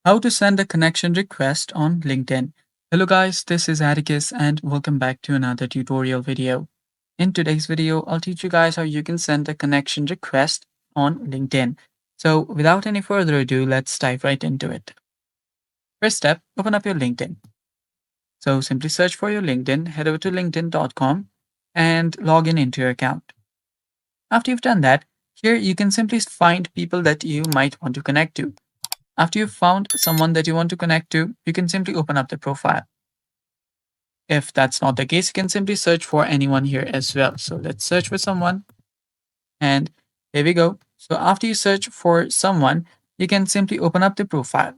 How to send a connection request on LinkedIn. Hello guys, this is Atticus and welcome back to another tutorial video. In today's video, I'll teach you guys how you can send a connection request on LinkedIn. So without any further ado, let's dive right into it. First step, open up your LinkedIn. So simply search for your LinkedIn, head over to linkedin.com and log in into your account. After you've done that, here you can simply find people that you might want to connect to. After you've found someone that you want to connect to, you can simply open up the profile. If that's not the case, you can simply search for anyone here as well. So let's search for someone, and here we go. So after you search for someone, you can simply open up the profile.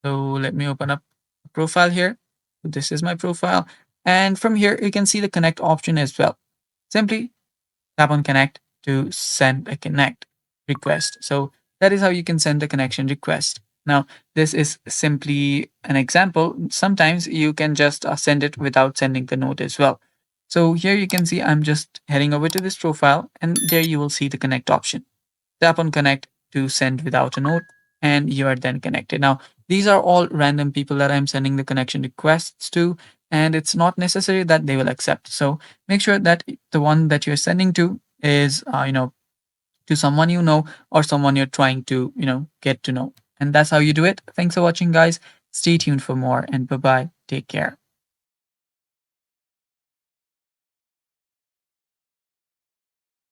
So let me open up the profile here. This is my profile. And from here, you can see the connect option as well. Simply tap on connect to send a connect request. So that is how you can send a connection request. Now, this is simply an example. Sometimes you can just send it without sending the note as well. So here you can see I'm just heading over to this profile and there you will see the connect option. Tap on connect to send without a note and you are then connected. Now, these are all random people that I'm sending the connection requests to, and it's not necessary that they will accept. So make sure that the one that you're sending to is, to someone you know or someone you're trying to, get to know. And that's how you do it. Thanks for watching, guys. Stay tuned for more and bye bye. Take care.